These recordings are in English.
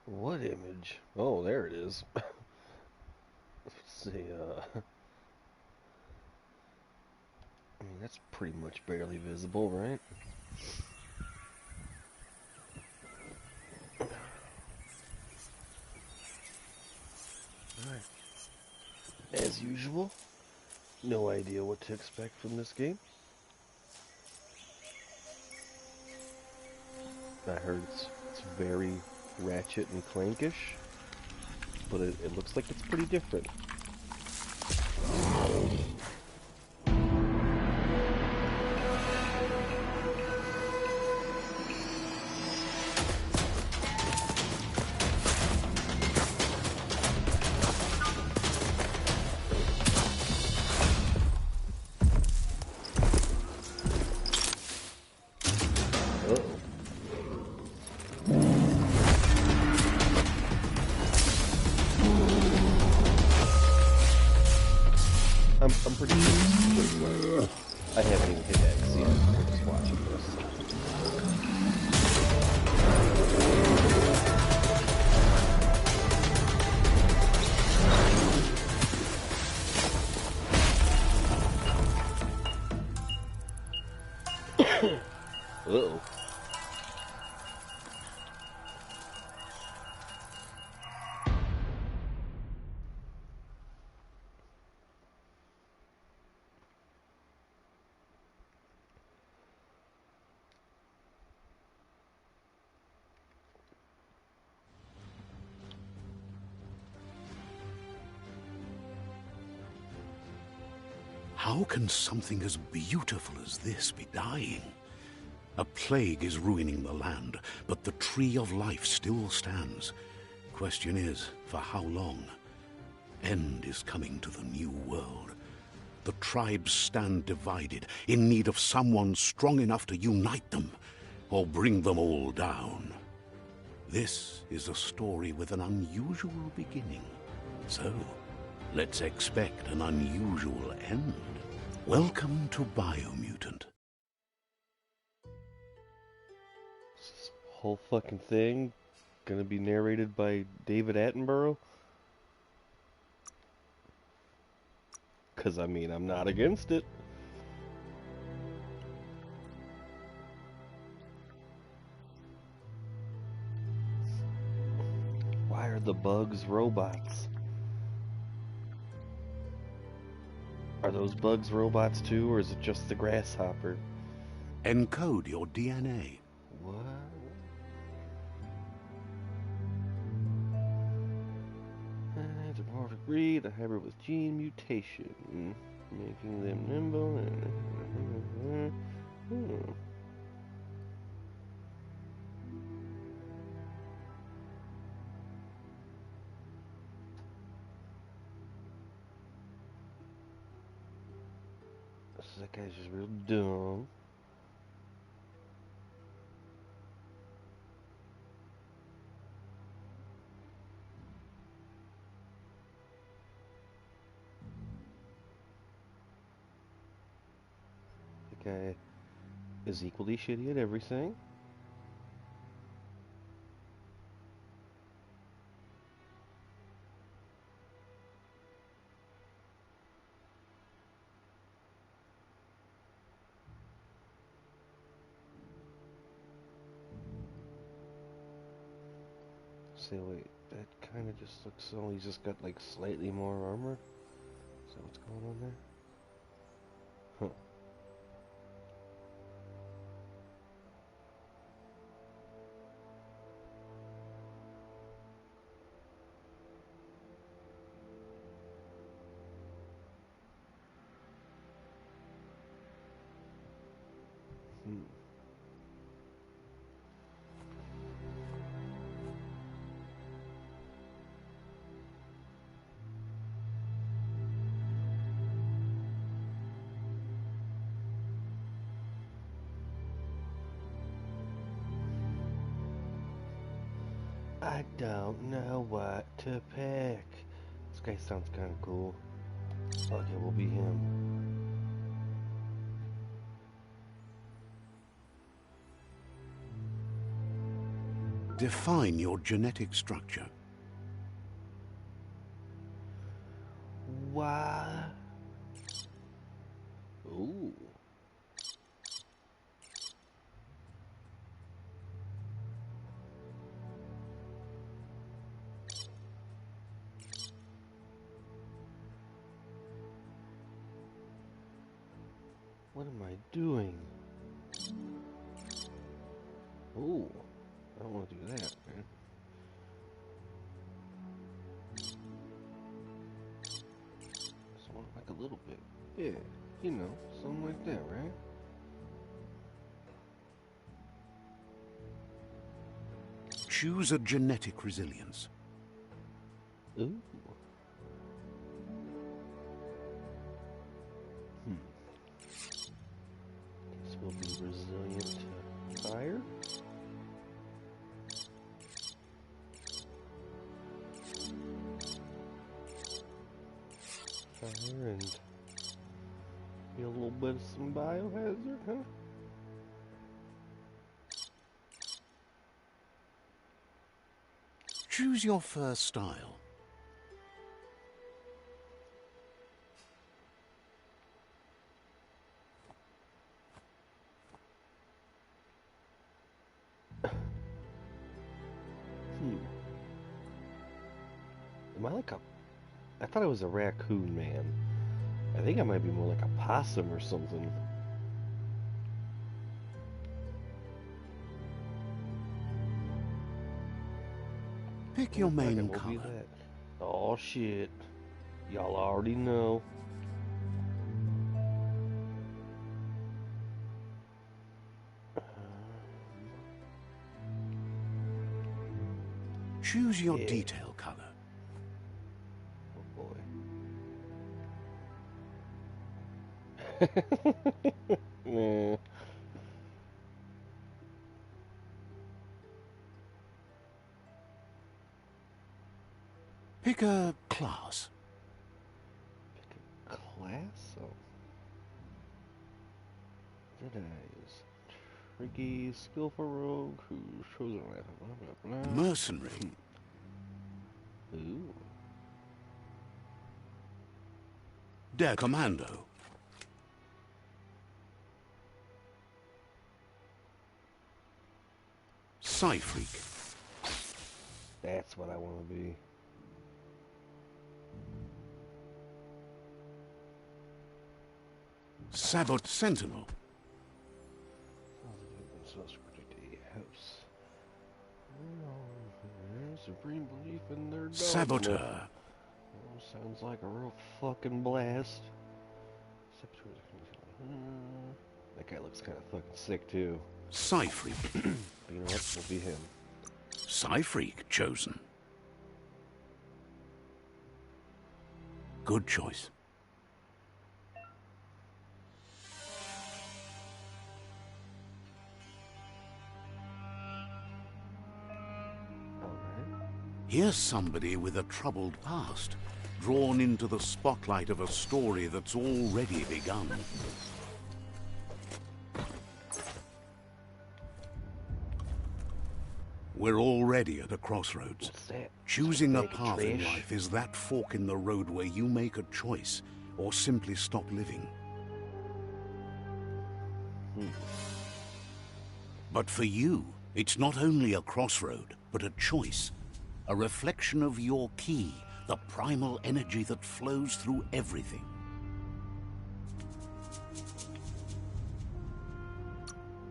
What image? Oh, there it is. Let's see, I mean, that's pretty much barely visible, right? Alright. As usual, no idea what to expect from this game. I heard it's very Ratchet and Clankish, but it looks like it's pretty different. Uh-oh. I'm pretty sure this is just I haven't even hit X yet. I'm just watching this. Uh-oh. How can something as beautiful as this be dying? A plague is ruining the land, but the tree of life still stands. Question is, for how long? End is coming to the new world. The tribes stand divided, in need of someone strong enough to unite them, or bring them all down. This is a story with an unusual beginning. So, let's expect an unusual end. Welcome to BioMutant. This whole fucking thing gonna be narrated by David Attenborough? Because, I mean, I'm not against it. Why are the bugs robots? Are those bugs robots too, or is it just the grasshopper? Encode your DNA. What? It's a perfect breed, a hybrid with gene mutation, making them nimble and... That guy's just real dumb. The guy is equally shitty at everything. Say, wait, that kind of just looks... Oh, he's just got, like, slightly more armor? Is that what's going on there? Huh. Hmm. I don't know what to pick. This guy sounds kind of cool. Okay, we'll be him. Define your genetic structure. Why? Ooh. What am I doing? Ooh. I don't want to do that, man. Something like a little bit. Yeah, you know, something like that, right? Choose a genetic resilience. Ooh. This will be resilient to fire. Fire and be a little bit of some biohazard, huh? Choose your first style. Am I like a... I thought I was a raccoon man. I think I might be more like a possum or something. Pick your main What will be color. that? Oh shit. Y'all already know. Choose your Yeah. detail color. Oh boy. Nah. Pick a class. Pick a class? Oh. Did I use tricky, skillful rogue who's chosen life? Blah blah blah. Mercenary. Ooh. Der Commando. Psy-Freak. That's what I want to be. Sabot Sentinel. Supreme belief in their dogma. Saboteur. Oh, sounds like a real fucking blast. That guy looks kind of fucking sick too. Psy-Freak. But you know what? We'll be him. Psy-Freak chosen. Good choice. Here's somebody with a troubled past, drawn into the spotlight of a story that's already begun. We're already at a crossroads. What's that? Choosing a Bag of path in trash? life is that fork in the road where you make a choice or simply stop living. But for you, it's not only a crossroad, but a choice. A reflection of your key, the primal energy that flows through everything.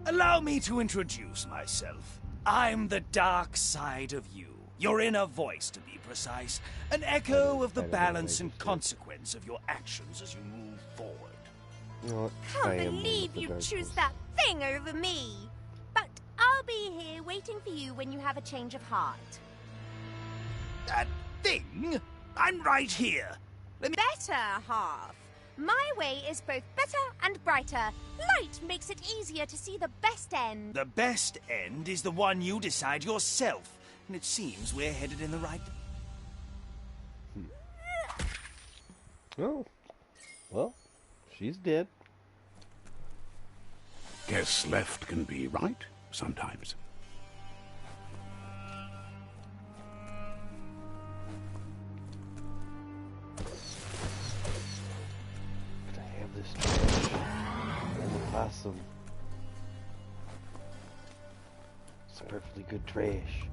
Allow me to introduce myself. I'm the dark side of you. Your inner voice, to be precise. An echo of the balance and consequence of your actions as you move forward. You know what? I Can't am one believe with the you dark choose force. that thing over me. But I'll be here waiting for you when you have a change of heart. That thing? I'm right here. Better half. My way is both better and brighter. Light makes it easier to see the best end. The best end is the one you decide yourself. And it seems we're headed in the right... Oh. Well, she's dead. Guess left can be right sometimes. some perfectly good trash.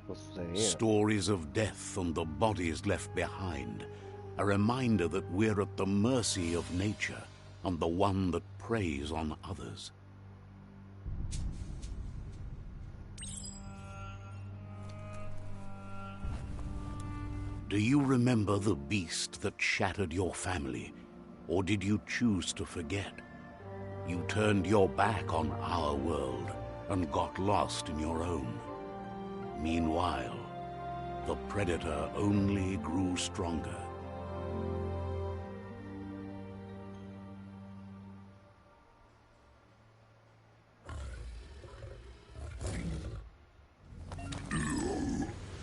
What's that? Stories of death and the bodies left behind. A reminder that we're at the mercy of nature and the one that preys on others. Do you remember the beast that shattered your family, or did you choose to forget? You turned your back on our world and got lost in your own. Meanwhile, the predator only grew stronger.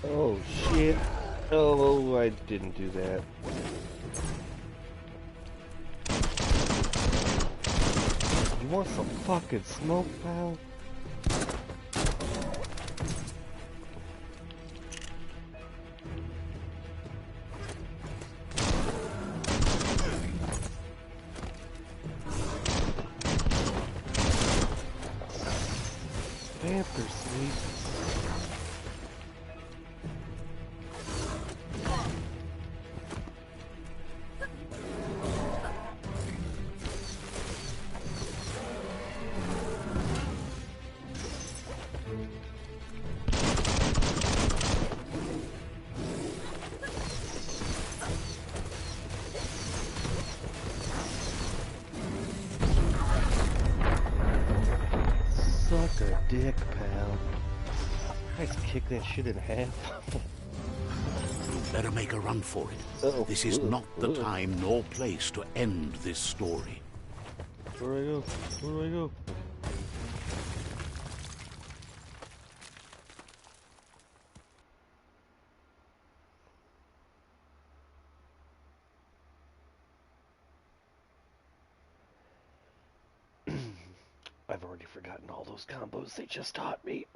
Oh shit. Oh, I didn't do that. You want some fucking smoke, pal? Panther sweet. Sucker dick, pal. I just kick that shit in half. Better make a run for it. Uh-oh. This is not the time nor place to end this story. Where do I go? Where do I go? I've already forgotten all those combos they just taught me.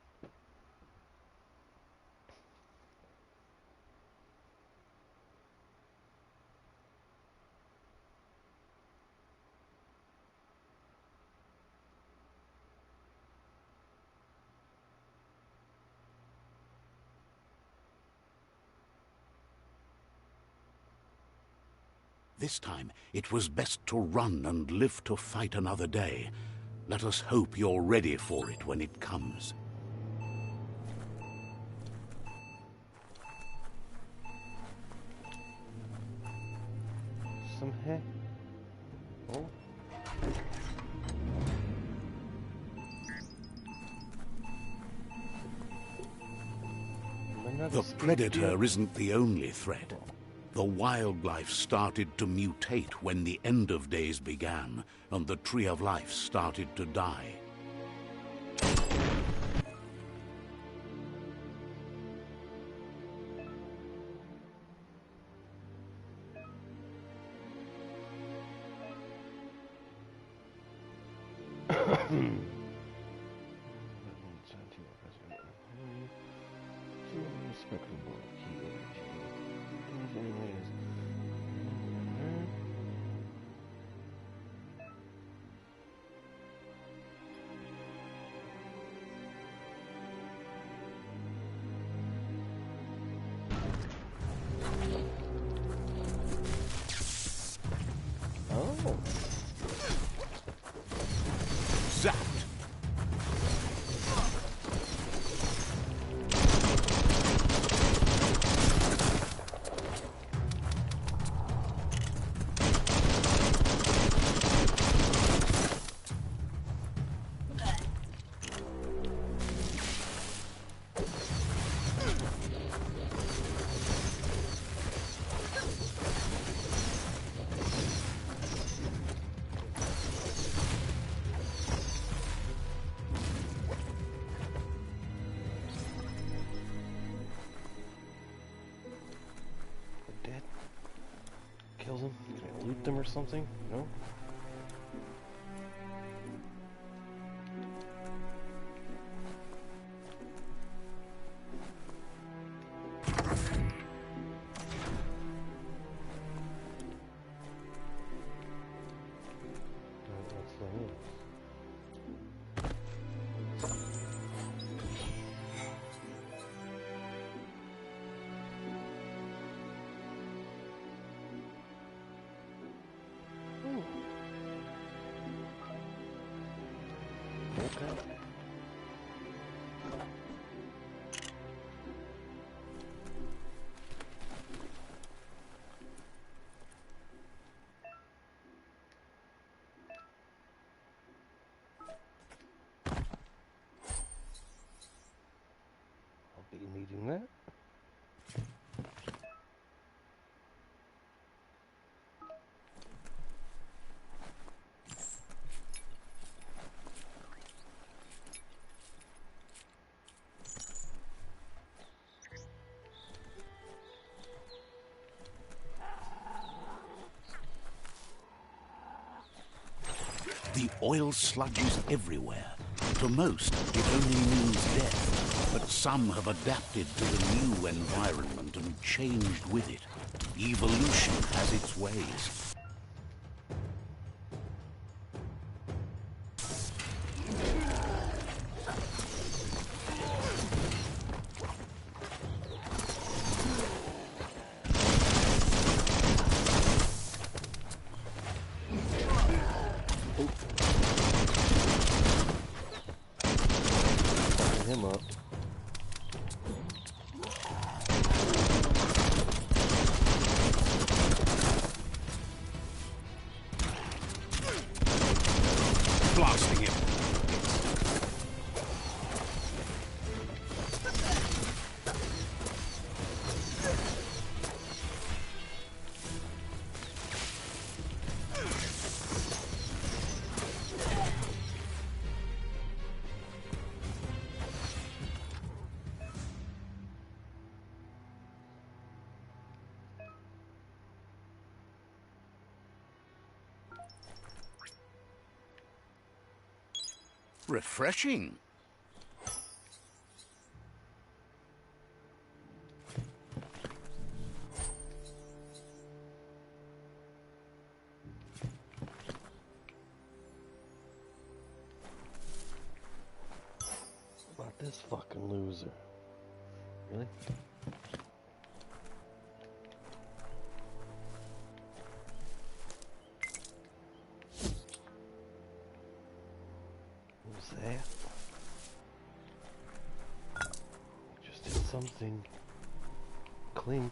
This time, it was best to run and live to fight another day. Let us hope you're ready for it when it comes. Some heck. Oh. The predator isn't the only threat. The wildlife started to mutate when the end of days began, and the tree of life started to die. Oh. Zapped! Dead? Kill them? Can I loot them or something? No? Okay. I'll be needing that. The oil sludges everywhere. To most, it only means death, but some have adapted to the new environment and changed with it. Evolution has its ways. Him up. Blasting him. Refreshing. About this fucking loser. Really? What was that? Just did something. Clink.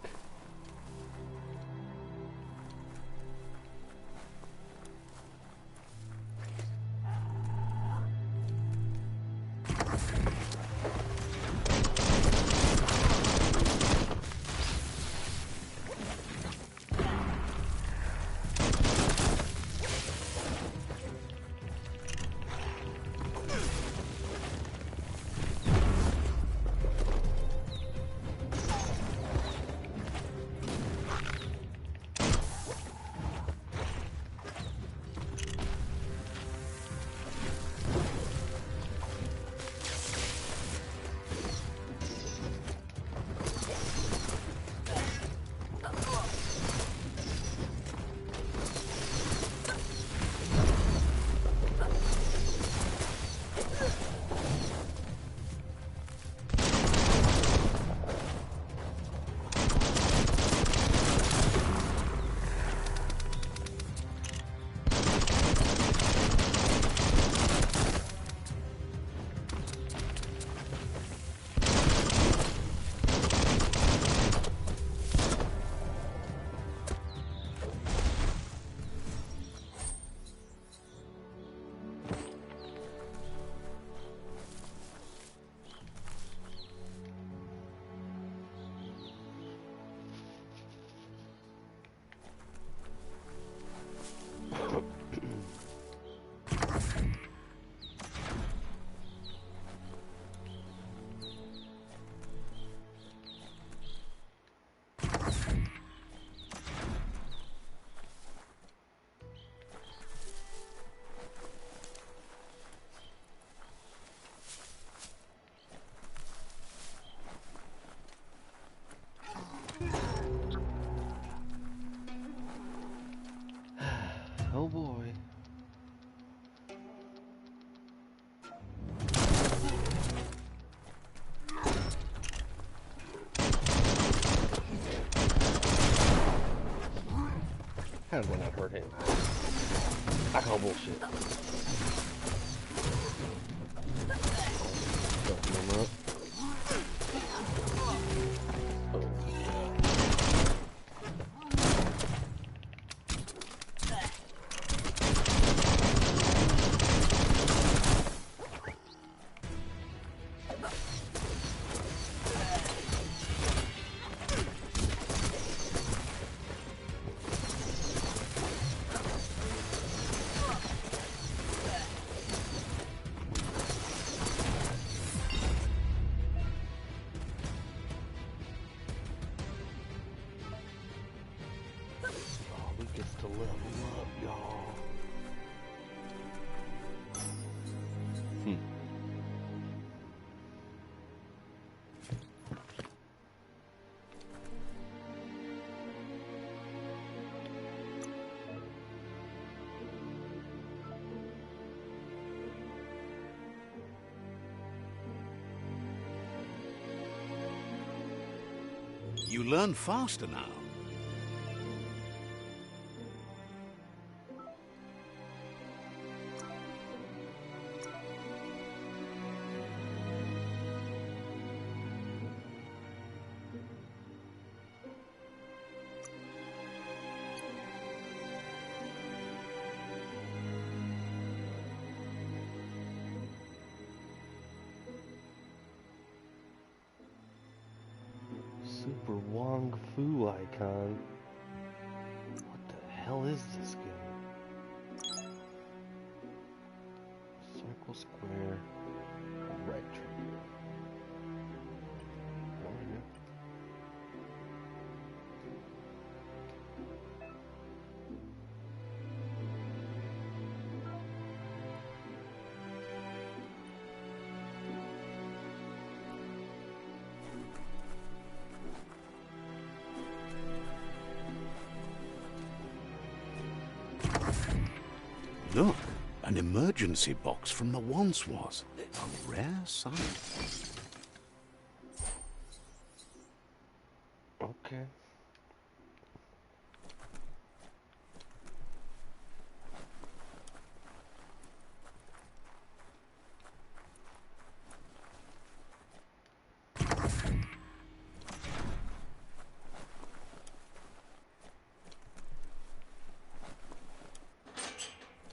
Oh boy. How did I not hurt him? I call bullshit. You learn faster now. Super Wong Fu icon. What the hell is this game? Circle, square, right trigger. Oh, yeah. Look, an emergency box from the once was. A rare sight. Okay.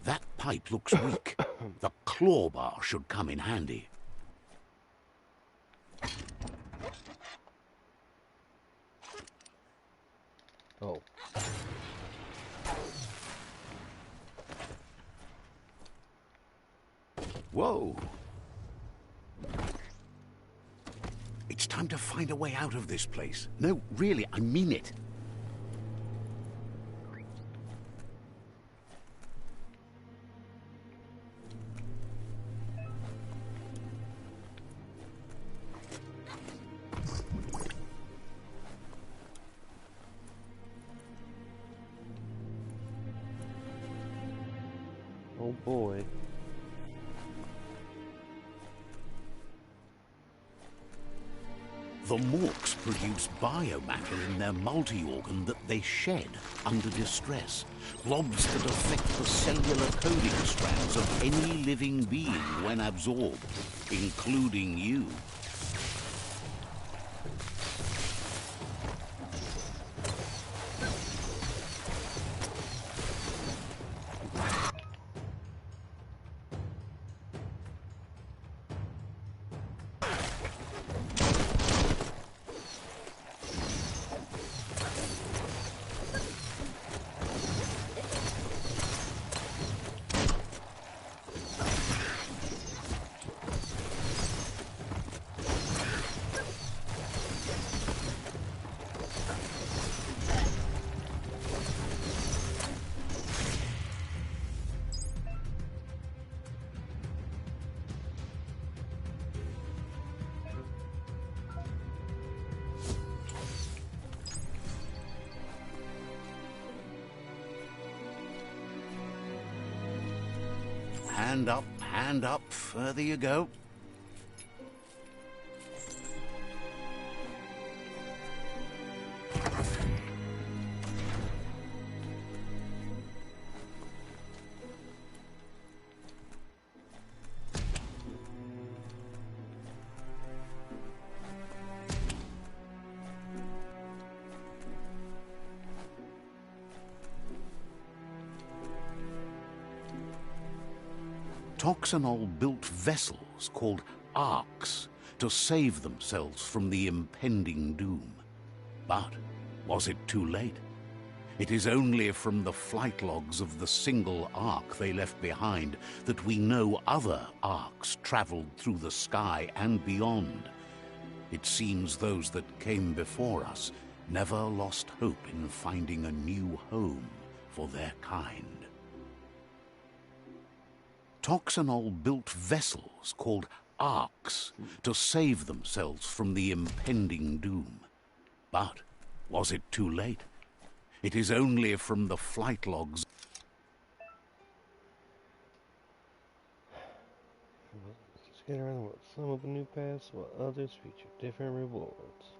That pipe looks weak. The claw bar should come in handy. Oh. Whoa! It's time to find a way out of this place. No, really, I mean it. Oh boy. The Morks produce biomatter in their multi-organ that they shed under distress. Blobs that affect the cellular coding strands of any living being when absorbed, including you. Hand up, further you go. Toxanol built vessels called arks to save themselves from the impending doom. But was it too late? It is only from the flight logs of the single ark they left behind that we know other arks traveled through the sky and beyond. It seems those that came before us never lost hope in finding a new home for their kind. Toxanol built vessels called arks to save themselves from the impending doom. But was it too late? It is only from the flight logs. Let's get around with some of the new paths, while others feature different rewards.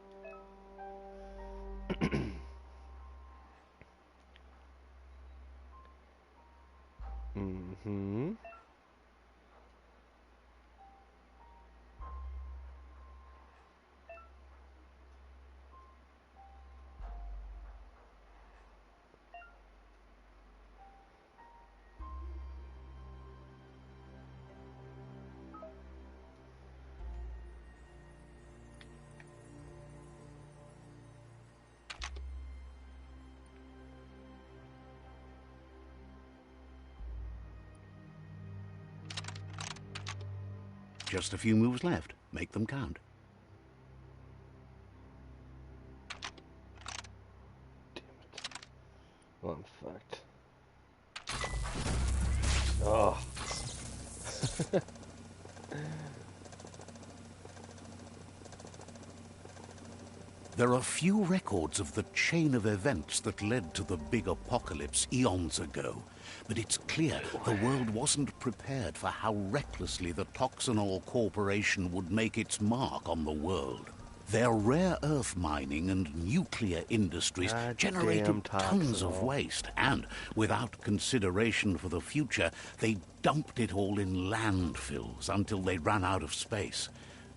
Mm-hmm. Just a few moves left. Make them count. Damn it. Well, I'm fucked. Oh. There are few records of the chain of events that led to the big apocalypse eons ago, but it's clear the world wasn't prepared for how recklessly the Toxanol Corporation would make its mark on the world. Their rare earth mining and nuclear industries generated tons of waste, and without consideration for the future, they dumped it all in landfills until they ran out of space.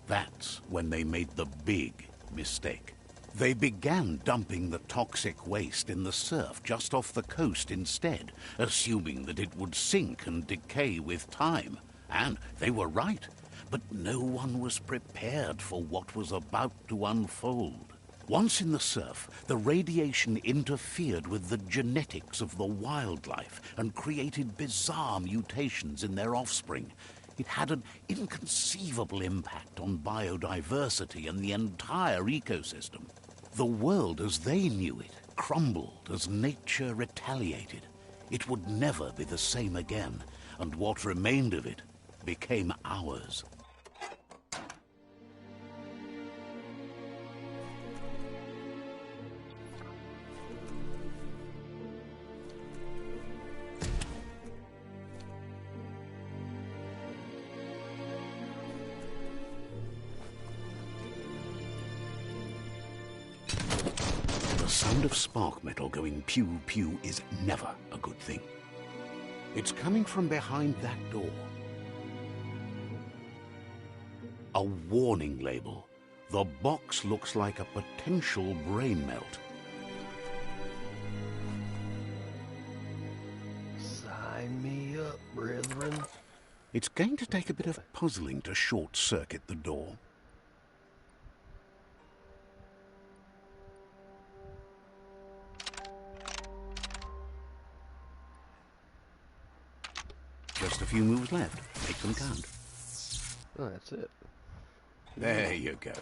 That's when they made the big mistake. They began dumping the toxic waste in the surf just off the coast instead, assuming that it would sink and decay with time. And they were right. But no one was prepared for what was about to unfold. Once in the surf, the radiation interfered with the genetics of the wildlife and created bizarre mutations in their offspring. It had an inconceivable impact on biodiversity and the entire ecosystem. The world as they knew it crumbled as nature retaliated. It would never be the same again, and what remained of it became ours. The sound of spark metal going pew-pew is never a good thing. It's coming from behind that door. A warning label. The box looks like a potential brain melt. Sign me up, brethren. It's going to take a bit of puzzling to short-circuit the door. Just a few moves left. Make them count. Oh, that's it. There you go.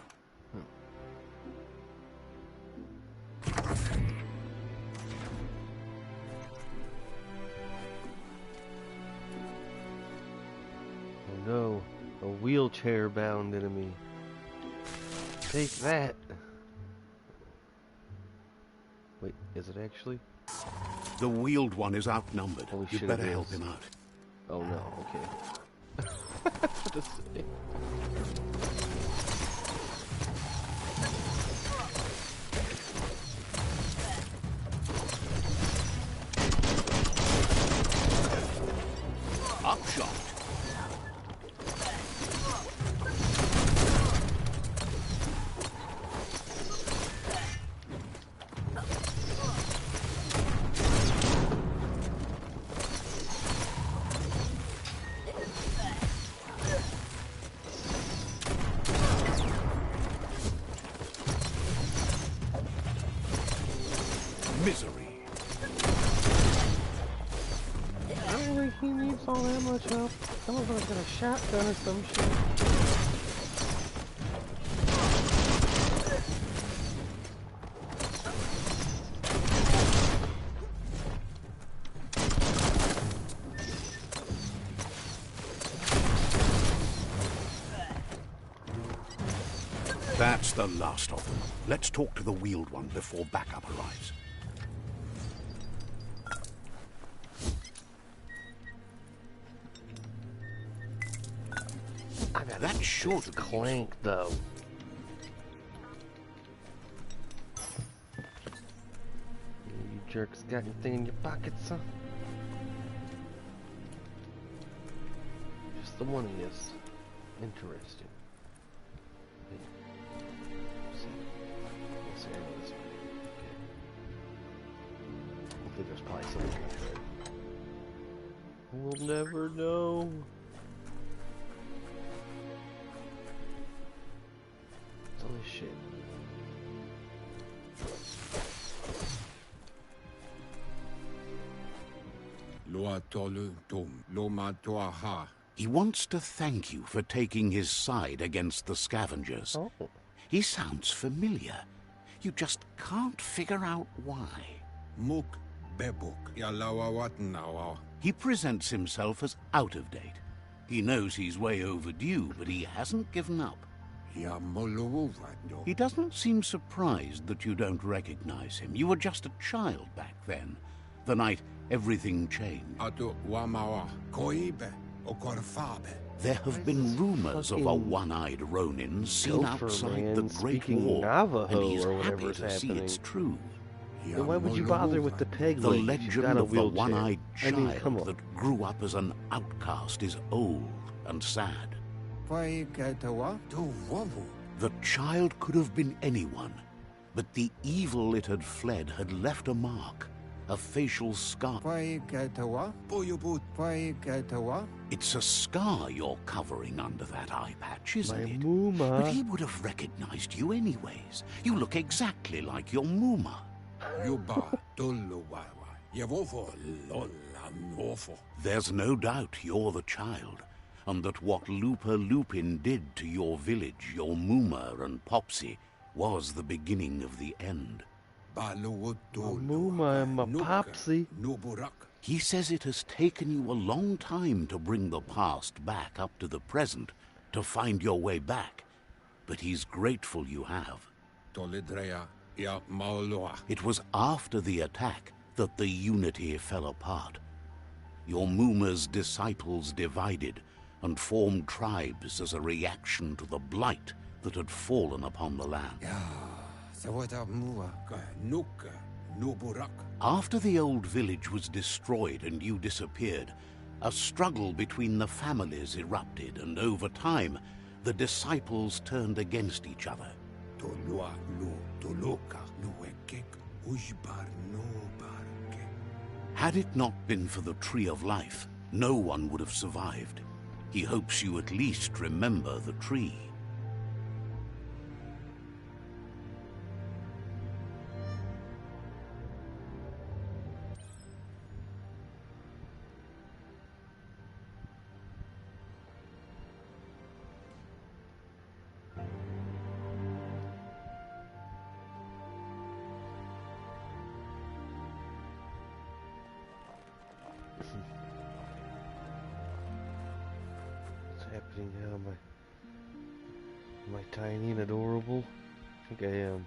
Oh no, a wheelchair-bound enemy. Take that! Wait, is it actually? The wheeled one is outnumbered. Holy You'd shit, better it help is. him out. Oh no, okay. What to say? Upshot. Misery. I don't think he needs all that much help. Some of us got a shotgun or some shit. That's the last of them. Let's talk to the wheeled one before backup arrives. That's sure to Clank, though. You jerks got anything in your pockets, huh? the one he is. Interesting. Let's see. Let's see, I know this one. Okay. Hopefully there's probably something like that. We'll never know. It's all this shit. He wants to thank you for taking his side against the scavengers. Oh. He sounds familiar. You just can't figure out why. He presents himself as out of date. He knows he's way overdue, but he hasn't given up. He doesn't seem surprised that you don't recognize him. You were just a child back then, the night everything changed. There have been rumors of a one-eyed Ronin seen outside the Great Wall, Navajo and he's or happy whatever's to see happening. it's true. Then why would you bother with the peg The leg? She's legend got a of the wheelchair. one-eyed I mean, come child on. that grew up as an outcast is old and sad. The child could have been anyone, but the evil it had fled had left a mark, a facial scar. It's a scar you're covering under that eye patch, isn't My it? Mooma. But he would have recognized you anyways. You look exactly like your Mooma. There's no doubt you're the child, and that what Looper Lupin did to your village, your Mooma and Popsy, was the beginning of the end. My Mooma and my Popsy. He says it has taken you a long time to bring the past back up to the present, to find your way back, but he's grateful you have. It was after the attack that the unity fell apart. Your Mooma's disciples divided and formed tribes as a reaction to the blight that had fallen upon the land. After the old village was destroyed and you disappeared, a struggle between the families erupted, and over time, the disciples turned against each other. Had it not been for the Tree of Life, no one would have survived. He hopes you at least remember the tree. What's happening now? Am I tiny and adorable? I think I am.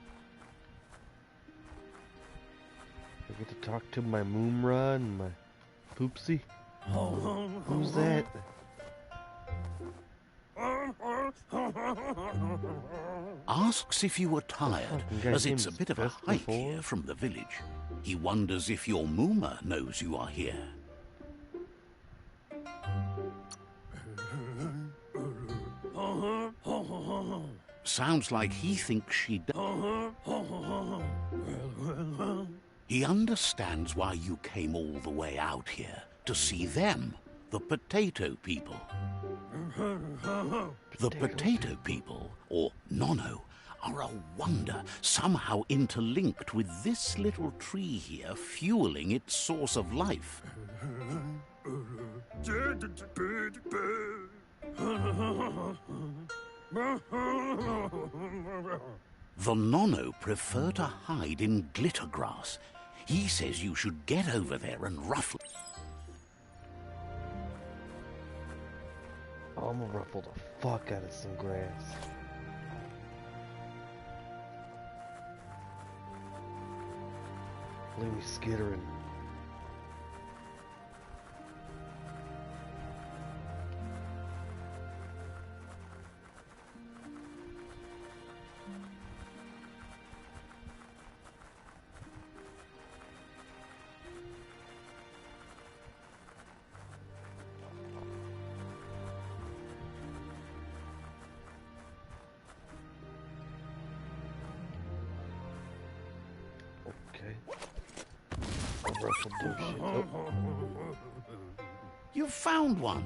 I get to talk to my Moomra and my Poopsie. Who's that? Asks if you were tired, fucking guy's as it's a name's bit of a Best hike before. here from the village. He wonders if your Mooma knows you are here. Sounds like he thinks she does. He understands why you came all the way out here, to see them, the potato people. The potato people, or Nono, are a wonder, somehow interlinked with this little tree here, fueling its source of life. The Nono prefer to hide in glitter grass. He says you should get over there and ruffle. Oh, I'm gonna ruffle the fuck out of some grass. Leave me skittering. ruffled them shit. Oh. You've found one.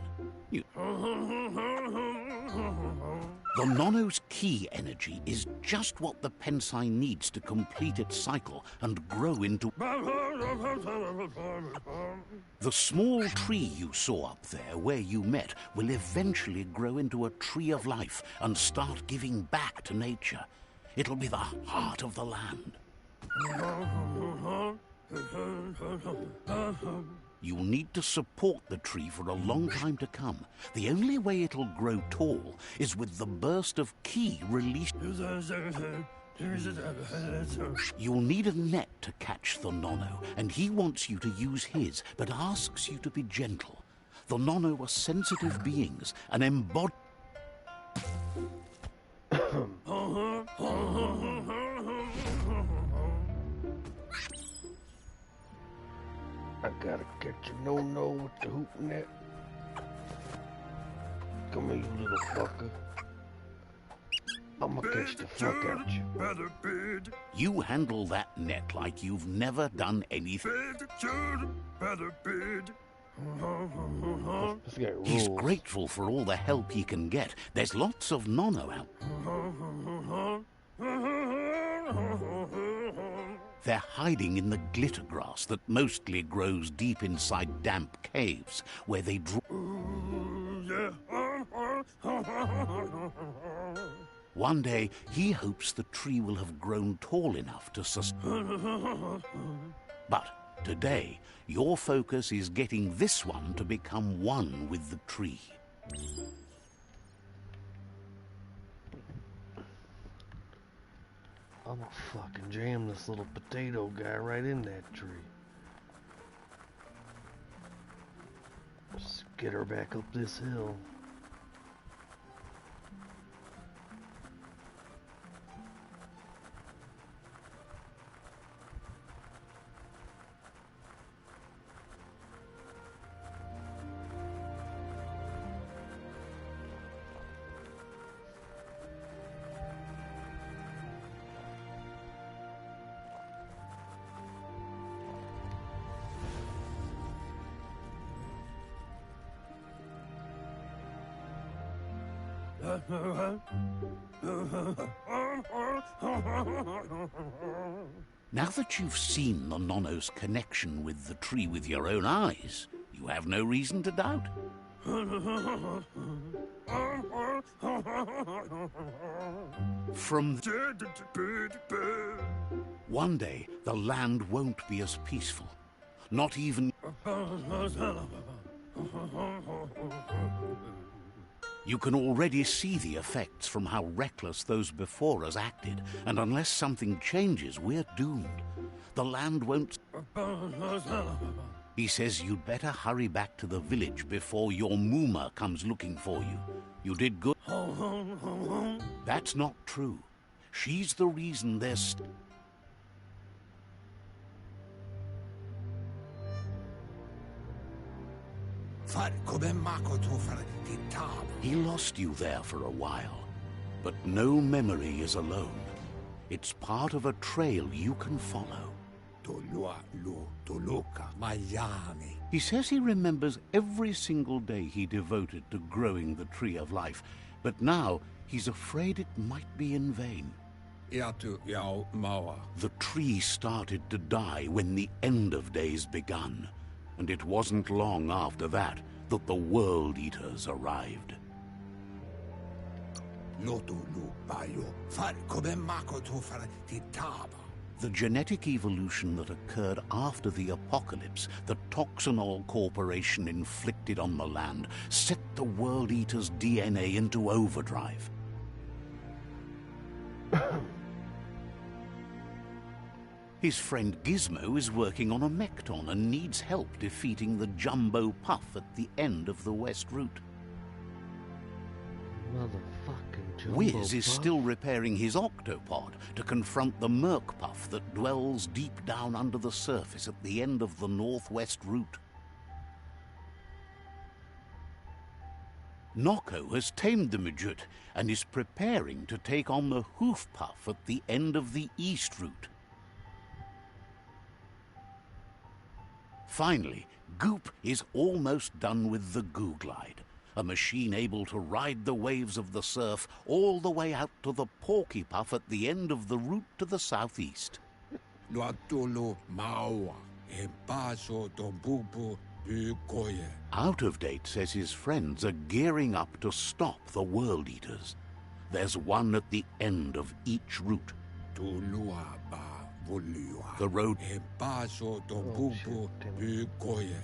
The Nono's key energy is just what the Pensai needs to complete its cycle and grow into... The small tree you saw up there where you met will eventually grow into a tree of life and start giving back to nature. It'll be the heart of the land. You'll need to support the tree for a long time to come. The only way it'll grow tall is with the burst of ki released. You'll need a net to catch the Nono, and he wants you to use his, but asks you to be gentle. The Nono are sensitive beings, an embodied... I gotta catch a no-no with the hoop net. Come here, you little fucker. I'ma catch the fuck out you. You handle that net like you've never done anything. He's grateful for all the help he can get. There's lots of Nono out. They're hiding in the glitter grass that mostly grows deep inside damp caves, where they draw... One day, he hopes the tree will have grown tall enough to sustain... But today, your focus is getting this one to become one with the tree. I'm gonna fucking jam this little potato guy right in that tree. Let's get her back up this hill. Now that you've seen the Nono's connection with the tree with your own eyes, you have no reason to doubt. One day, the land won't be as peaceful. Not even... You can already see the effects from how reckless those before us acted, and unless something changes, we're doomed. The land won't... He says you'd better hurry back to the village before your Mooma comes looking for you. You did good. That's not true. She's the reason there's... He lost you there for a while, but no memory is alone. It's part of a trail you can follow. He says he remembers every single day he devoted to growing the Tree of Life, but now he's afraid it might be in vain. The tree started to die when the end of days begun, and it wasn't long after that that the World Eaters arrived. The genetic evolution that occurred after the apocalypse that Toxanol Corporation inflicted on the land set the World Eaters' DNA into overdrive. His friend Gizmo is working on a Mekton and needs help defeating the Jumbo Puff at the end of the West Route. Motherfucking Jumbo Wiz is Puff. still repairing his octopod to confront the Merc Puff that dwells deep down under the surface at the end of the Northwest Route. Noko has tamed the Midget and is preparing to take on the Hoof Puff at the end of the East Route. Finally, Goop is almost done with the Goo Glide, a machine able to ride the waves of the surf all the way out to the Porky Puff at the end of the route to the southeast. Out of Date says his friends are gearing up to stop the World Eaters. There's one at the end of each route. The road.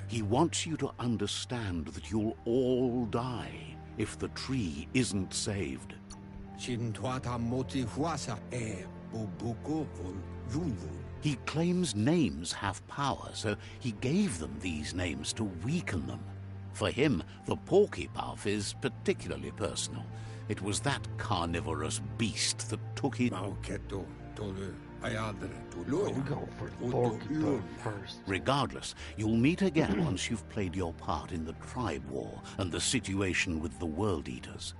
He wants you to understand that you'll all die if the tree isn't saved. He claims names have power, so he gave them these names to weaken them. For him, the Porky Puff is particularly personal. It was that carnivorous beast that took him. Go for Porky Puff first. Regardless, you'll meet again once you've played your part in the tribe war and the situation with the World Eaters.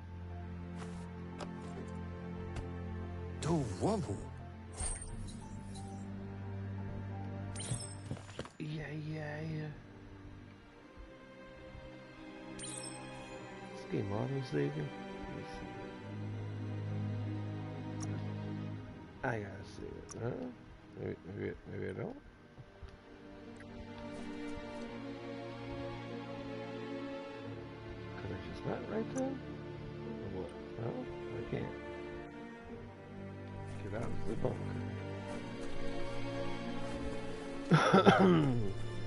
Yeah. This game auto-saving? Let me see. I gotta save it, huh? Maybe I don't? Could I just not write that? Or what? No? I can't. Get out of the bunker.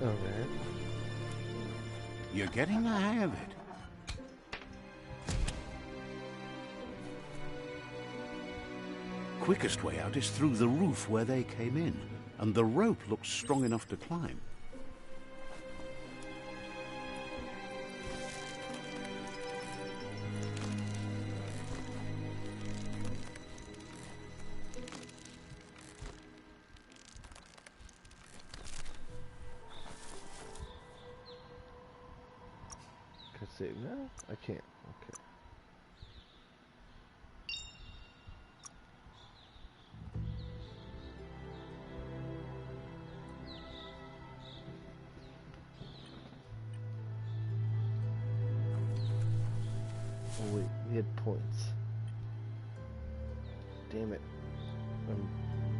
Alright. You're getting the hang of it. Quickest way out is through the roof where they came in, and the rope looks strong enough to climb. Can I save now? I can't. Okay. Oh wait, we had points. Damn it. I'm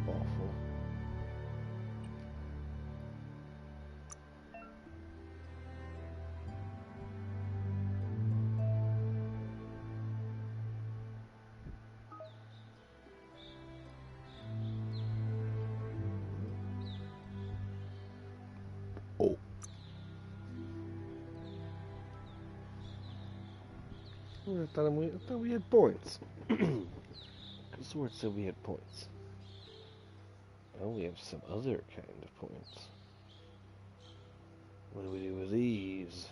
awful. Oh. I thought we had points. The sword said we had points. Oh, we have some other kind of points. What do we do with these?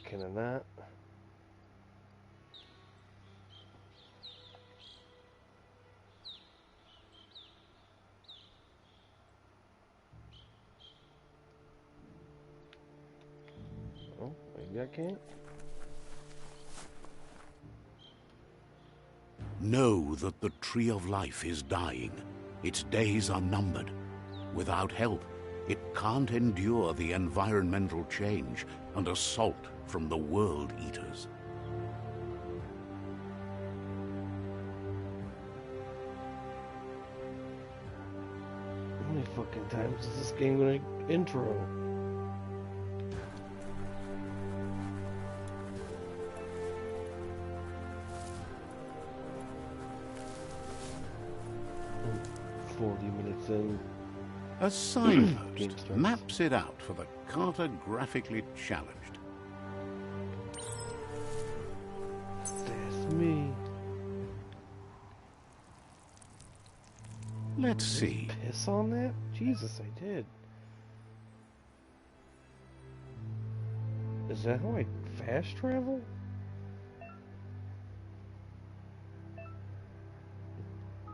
Can I not? Oh, maybe I can't. Know that the Tree of Life is dying. Its days are numbered. Without help, it can't endure the environmental change and assault from the World Eaters. How many fucking times is this game gonna intro? Oh, 40 minutes in. A signpost maps it out for the cartographically challenged. That's me. Let's see. Piss on that? Jesus, I did. Is that how I fast travel? God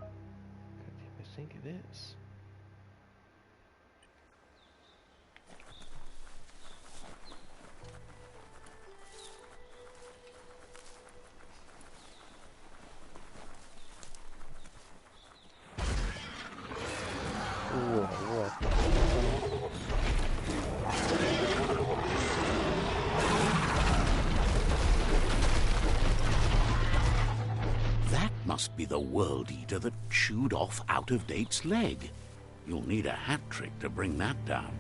damn, I think it is. must be the World Eater that chewed off Out-of-Date's leg. You'll need a hat trick to bring that down.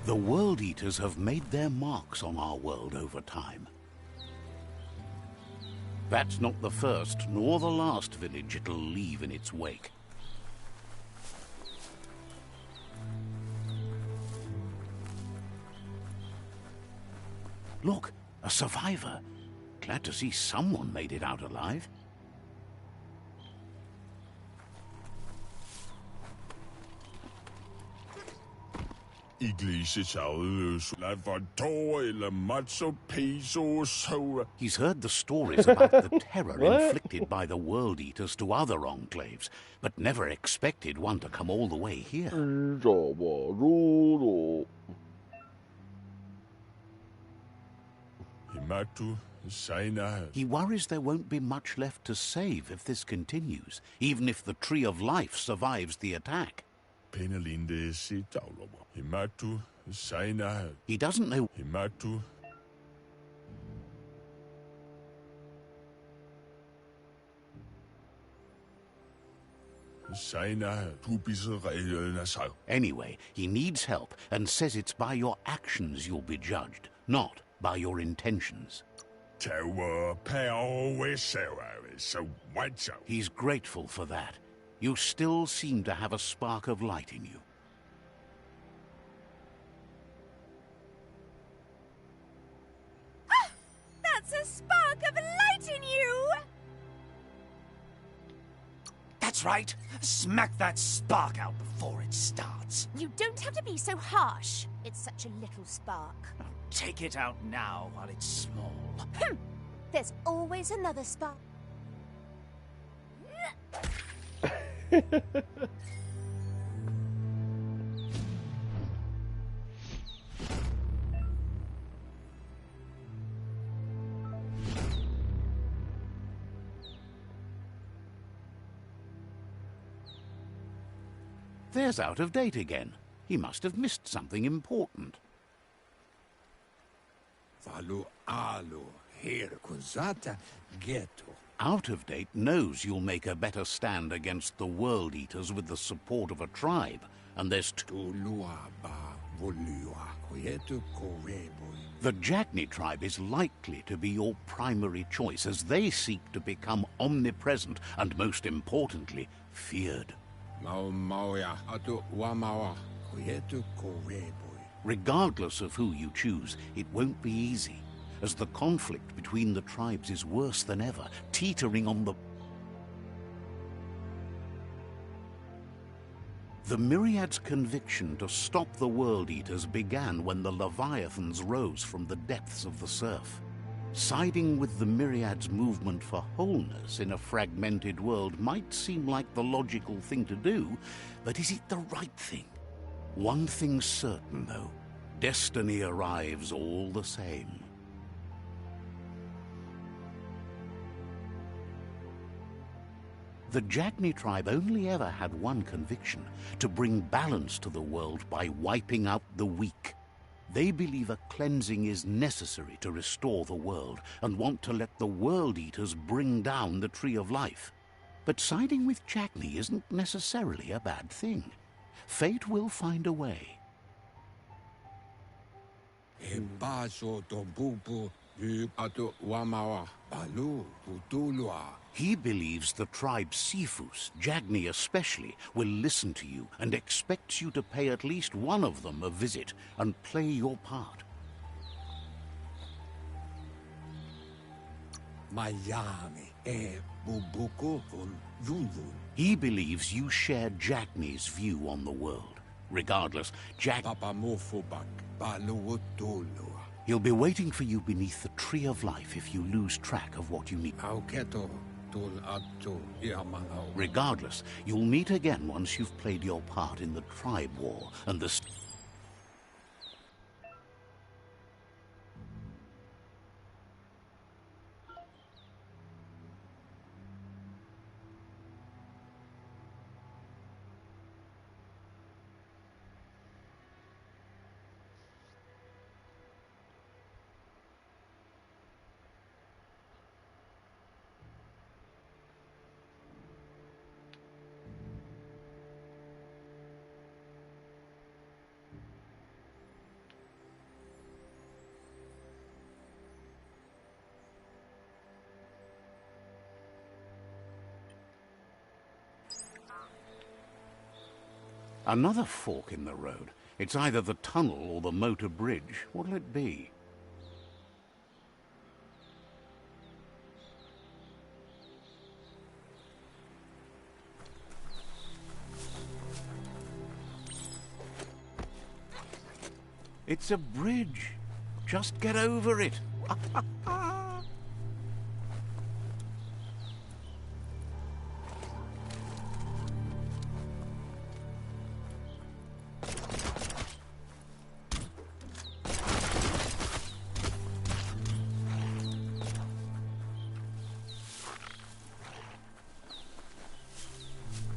The World Eaters have made their marks on our world over time. That's not the first nor the last village it'll leave in its wake. Look, a survivor. Glad to see someone made it out alive. He's heard the stories about the terror inflicted by the World Eaters to other enclaves, but never expected one to come all the way here. He worries there won't be much left to save if this continues, even if the Tree of Life survives the attack. He doesn't know. Anyway, he needs help and says it's by your actions you'll be judged, not by your intentions. He's grateful for that. You still seem to have a spark of light in you. Ah! That's a spark of light in you! That's right. Smack that spark out before it starts. You don't have to be so harsh. It's such a little spark. Take it out now while it's small. There's always another spark. There's Out of Date again. He must have missed something important. Out of Date knows you'll make a better stand against the World Eaters with the support of a tribe, and there's the Jagni tribe is likely to be your primary choice as they seek to become omnipresent and, most importantly, feared. Regardless of who you choose, it won't be easy, as the conflict between the tribes is worse than ever, teetering on the... The Myriad's conviction to stop the World Eaters began when the Leviathans rose from the depths of the surf. Siding with the Myriad's movement for wholeness in a fragmented world might seem like the logical thing to do, but is it the right thing? One thing's certain, though. Destiny arrives all the same. The Jagni tribe only ever had one conviction: to bring balance to the world by wiping out the weak. They believe a cleansing is necessary to restore the world, and want to let the World Eaters bring down the Tree of Life. But siding with Jagni isn't necessarily a bad thing. Fate will find a way. He believes the tribe Sifus, Jagni especially, will listen to you and expects you to pay at least one of them a visit and play your part. He believes you share Jagni's view on the world. Regardless, he'll be waiting for you beneath the Tree of Life if you lose track of what you need. Regardless, you'll meet again once you've played your part in the tribe war and the... Another fork in the road. It's either the tunnel or the motor bridge. What'll it be? It's a bridge. Just get over it.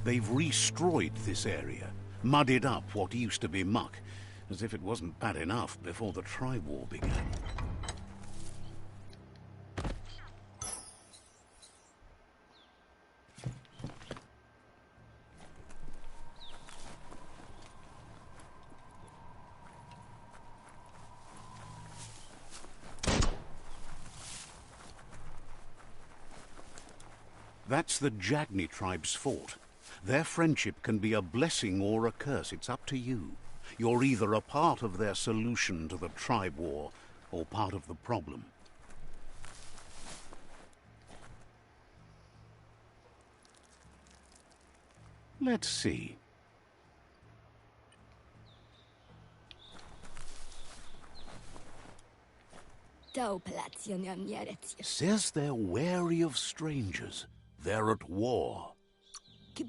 They've restrewed this area, muddied up what used to be muck, as if it wasn't bad enough before the tribe war began. That's the Jagni tribe's fort. Their friendship can be a blessing or a curse. It's up to you. You're either a part of their solution to the tribe war or part of the problem. Let's see. Says they're wary of strangers. They're at war. The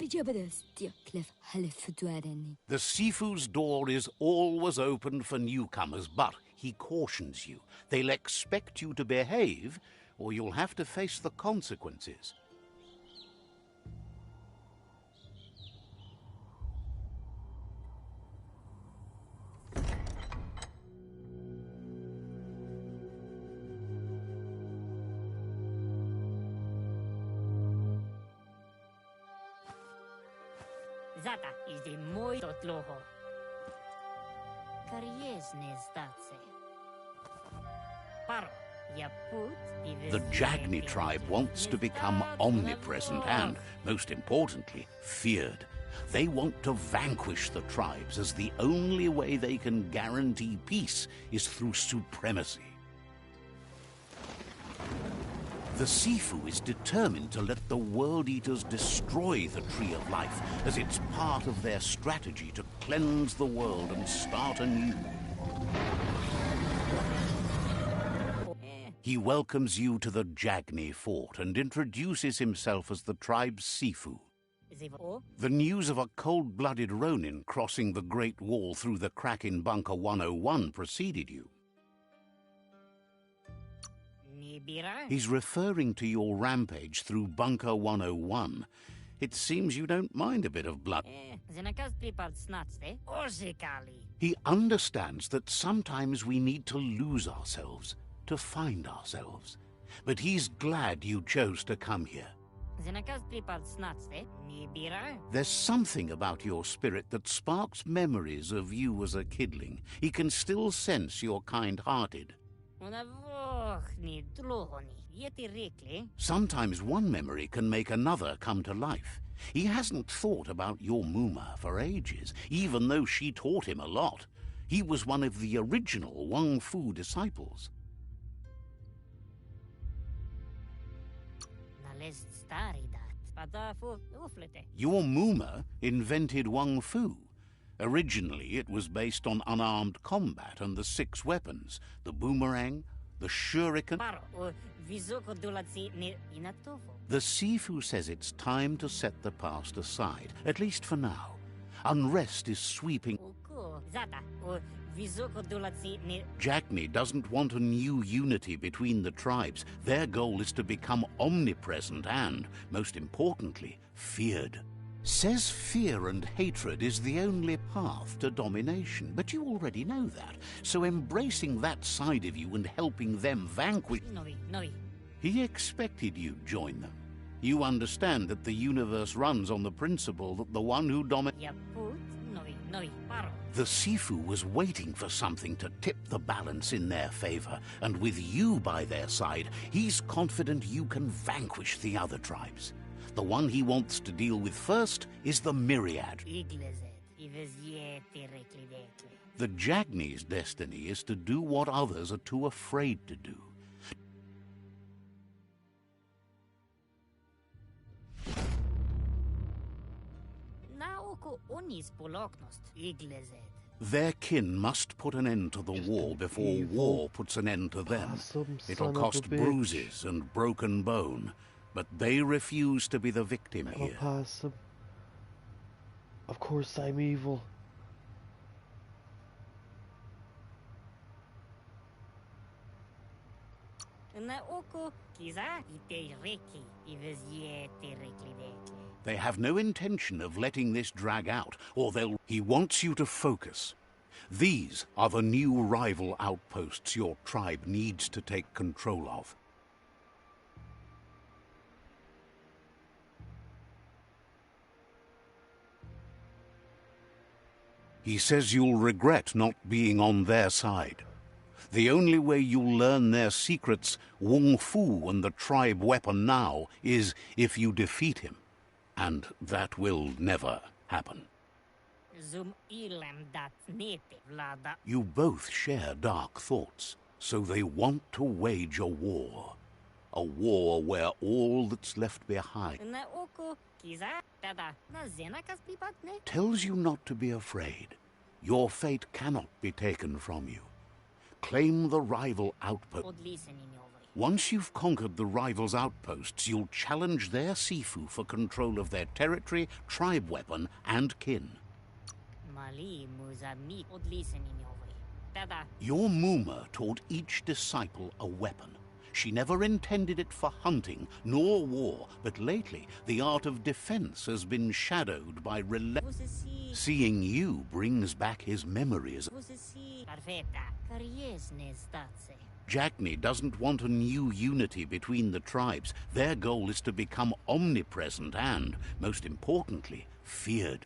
Sifu's door is always open for newcomers, but he cautions you. They'll expect you to behave, or you'll have to face the consequences. Zata is the muito tloho. Kariesne statse. Paro, the Jagni tribe wants to become omnipresent and, most importantly, feared. They want to vanquish the tribes, as the only way they can guarantee peace is through supremacy. The Sifu is determined to let the World Eaters destroy the Tree of Life, as it's part of their strategy to cleanse the world and start anew. He welcomes you to the Jagni fort and introduces himself as the tribe's Sifu. The news of a cold-blooded Ronin crossing the Great Wall through the crack in Bunker 101 preceded you. He's referring to your rampage through Bunker 101. It seems you don't mind a bit of blood. He understands that sometimes we need to lose ourselves to find ourselves. But he's glad you chose to come here. There's something about your spirit that sparks memories of you as a kidling. He can still sense you're kind-hearted. Sometimes one memory can make another come to life. He hasn't thought about your Muma for ages, even though she taught him a lot. He was one of the original Wang Fu disciples. Your Muma invented Wang Fu. Originally, it was based on unarmed combat and the 6 weapons: the boomerang, the shuriken. The Sifu says it's time to set the past aside, at least for now. Unrest is sweeping. Jagni doesn't want a new unity between the tribes. Their goal is to become omnipresent and, most importantly, feared. Says fear and hatred is the only path to domination, but you already know that. So embracing that side of you and helping them vanquish... He expected you'd join them. You understand that the universe runs on the principle that the one who dominates... The Sifu was waiting for something to tip the balance in their favor, and with you by their side, he's confident you can vanquish the other tribes. The one he wants to deal with first is the Myriad. The Jagni's destiny is to do what others are too afraid to do. Their kin must put an end to the war before war puts an end to them. It'll cost bruises and broken bone, but they refuse to be the victim I'm a here. possum. Of course I'm evil. They have no intention of letting this drag out, or they'll... He wants you to focus. These are the new rival outposts your tribe needs to take control of. He says you'll regret not being on their side. The only way you'll learn their secrets, Wung Fu and the tribe weapon now, is if you defeat him. And that will never happen. You both share dark thoughts, so they want to wage a war. A war where all that's left behind tells you not to be afraid. Your fate cannot be taken from you. Claim the rival outpost. Once you've conquered the rivals' outposts, you'll challenge their Sifu for control of their territory, tribe weapon, and kin. Your Muma taught each disciple a weapon. She never intended it for hunting, nor war, but lately the art of defense has been shadowed by Seeing you brings back his memories. Jagni doesn't want a new unity between the tribes. Their goal is to become omnipresent and, most importantly, feared.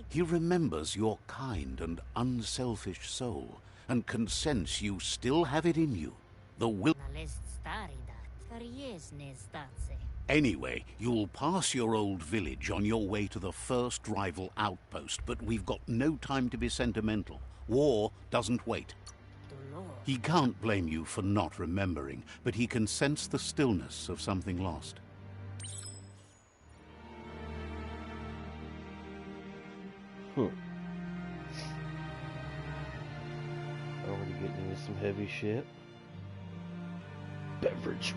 He remembers your kind and unselfish soul, and can sense you still have it in you. The will... Anyway, you'll pass your old village on your way to the first rival outpost, but we've got no time to be sentimental. War doesn't wait. He can't blame you for not remembering, but he can sense the stillness of something lost. Already getting into some heavy shit. Beverage.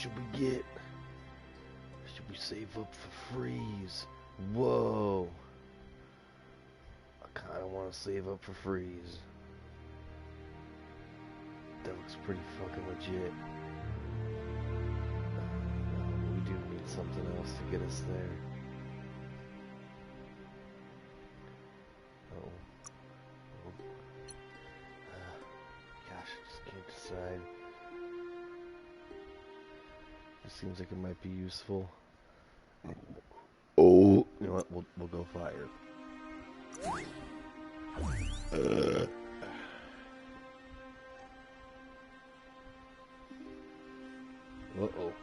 should we get? Should we save up for freeze? Whoa. I kinda wanna save up for freeze. That looks pretty fucking legit. We do need something else to get us there. Gosh, I just can't decide. It seems like it might be useful. Oh, you know what? We'll go fire. Uh-oh.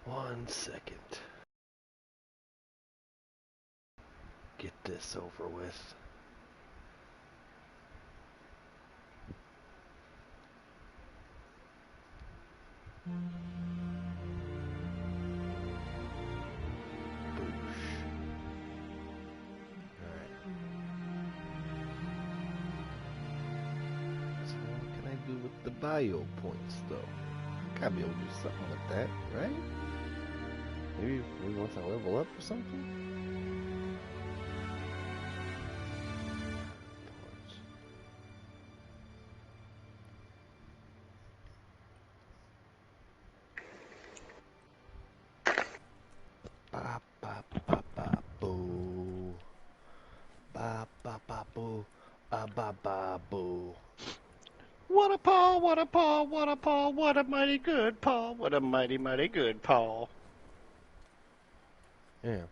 One second. Get this over with. With the bio points, though, gotta be able to do something with that, right? Maybe once I level up or something. Ba ba ba ba boo. Ba ba ba boo. Ba ba ba boo. What a paw, what a paw, what a paw, what a mighty good paw, what a mighty, mighty good paw. Yeah.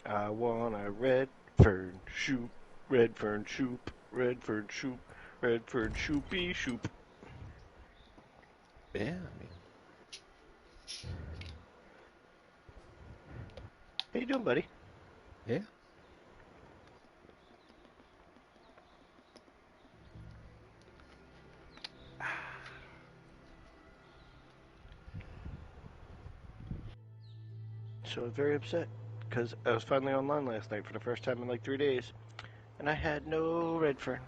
I want a red fern shoop, red fern shoop, red fern shoop, red fern shoopy shoop. Yeah, I mean. How you doing, buddy? Yeah. So I was very upset because I was finally online last night for the first time in like 3 days, and I had no red fern.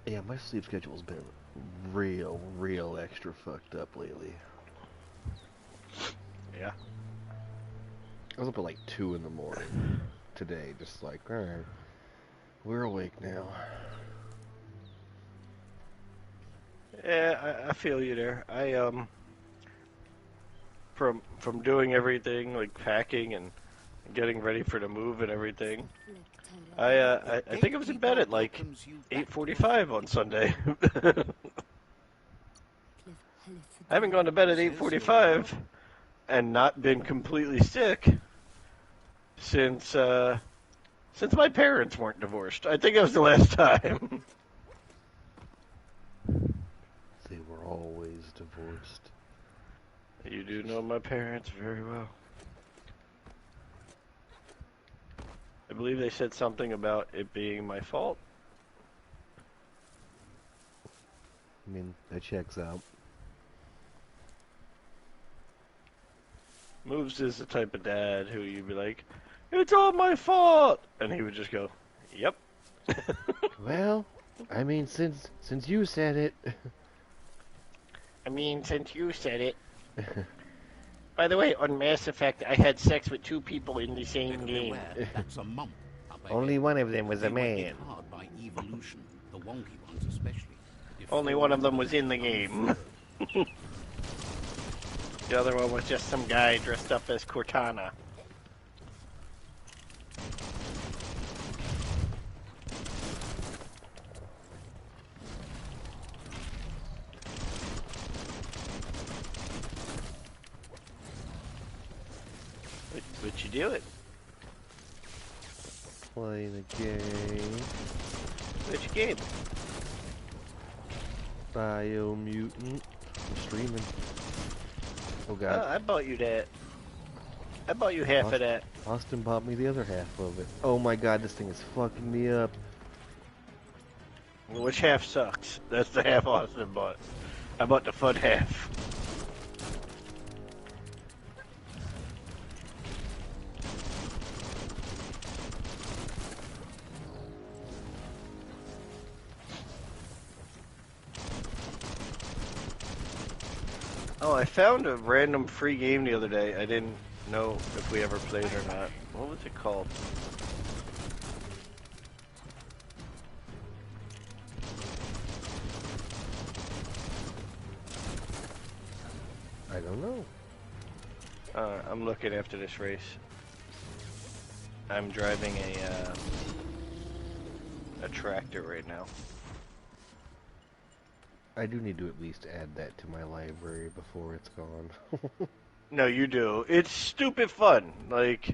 Yeah, my sleep schedule's been real extra fucked up lately. Yeah. I was up at like 2 in the morning today, just like, alright, we're awake now. Yeah, I feel you there. From doing everything, like packing and getting ready for the move and everything, I think I was in bed at like 8:45 on Sunday. I haven't gone to bed at 8:45 and not been completely sick since my parents weren't divorced. I think that was the last time. They were always divorced. You do know my parents very well. I believe they said something about it being my fault. I mean, that checks out. Moves is the type of dad who you'd be like, "It's all my fault," and he would just go, "Yep." Well, I mean, since you said it. I mean, since you said it. By the way, on Mass Effect, I had sex with 2 people in the same game. That's a mump. Only one of them was a man. Hard by evolution, the wonky ones especially. Only one of them was in the game. The other one was just some guy dressed up as Cortana. But you do it. Playing a game. Which game? BioMutant. I'm streaming. Oh god. I bought you that. I bought you half of that. Austin bought me the other half of it. Oh my god, this thing is fucking me up. Which half sucks? That's the half Austin bought. I bought the fun half. Oh, I found a random free game the other day. I didn't know if we ever played or not. What was it called? I don't know. I'm looking after this race. I'm driving a tractor right now. I do need to at least add that to my library before it's gone. No, you do. It's stupid fun. Like,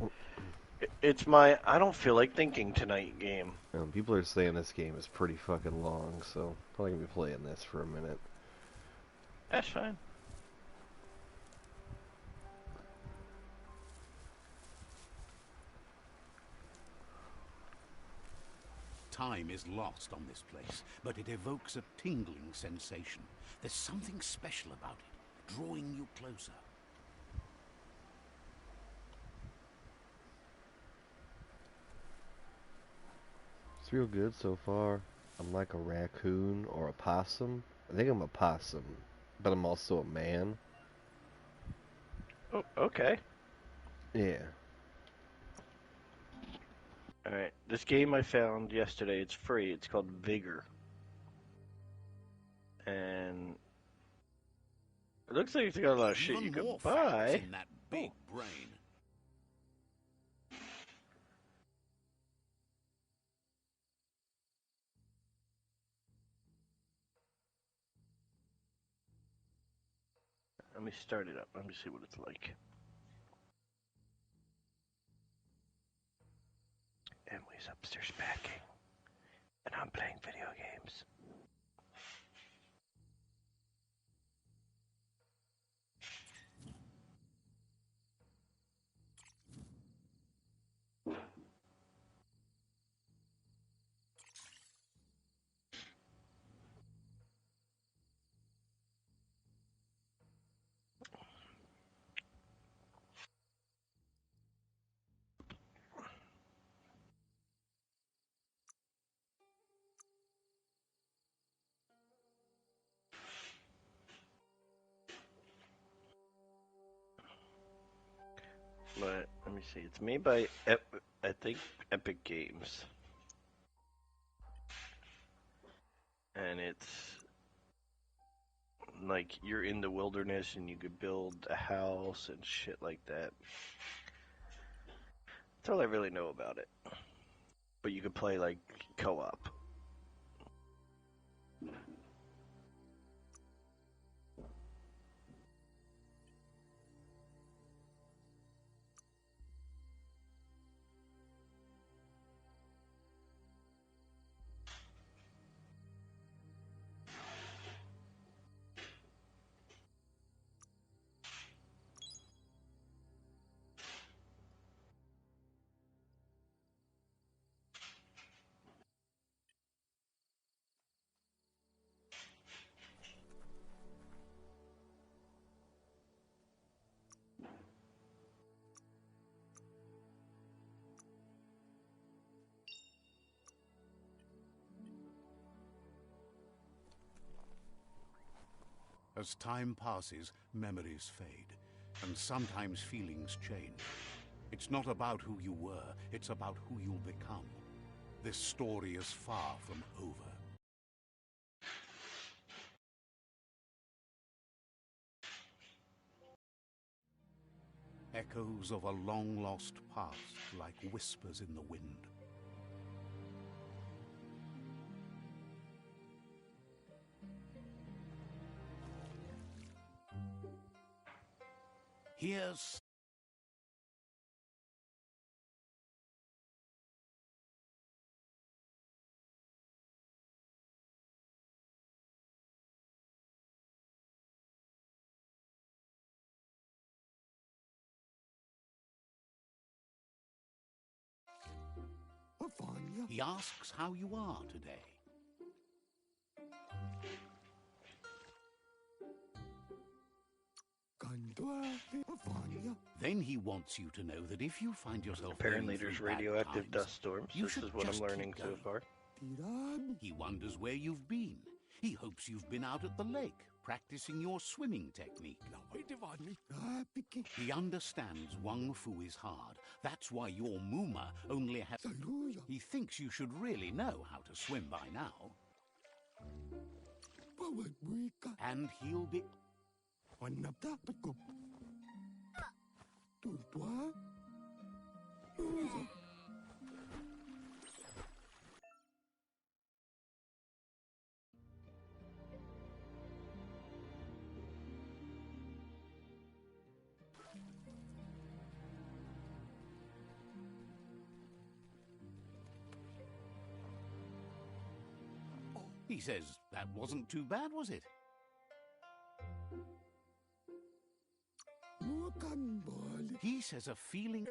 it's my I don't feel like thinking tonight game. People are saying this game is pretty fucking long, so probably gonna be playing this for a minute. That's fine. Time is lost on this place, but it evokes a tingling sensation. There's something special about it, drawing you closer. It's real good so far. I'm like a raccoon or a possum. I think I'm a possum, but I'm also a man. Oh, okay. Yeah. Alright, this game I found yesterday, it's free. It's called Vigor. And it looks like it's got a lot of shit you can buy. In that big brain. Let me start it up. Let me see what it's like. Emily's upstairs packing, and I'm playing video games. But let me see. It's made by I think Epic Games, and it's like you're in the wilderness and you could build a house and shit like that. That's all I really know about it. But you could play like co-op. As time passes, memories fade, and sometimes feelings change. It's not about who you were, it's about who you'll become. This story is far from over. Echoes of a long-lost past, like whispers in the wind. Here's He asks how you are today. Then he wants you to know that if you find yourself Apparently going there's through bad radioactive times, dust storms. you This should is what I'm just learning keep so going. far. He wonders where you've been. He hopes you've been out at the lake, practicing your swimming technique. He understands Wang Fu is hard. That's why your Muma only has... He thinks you should really know how to swim by now. And he'll be... He says, that wasn't too bad, was it? He says a feeling...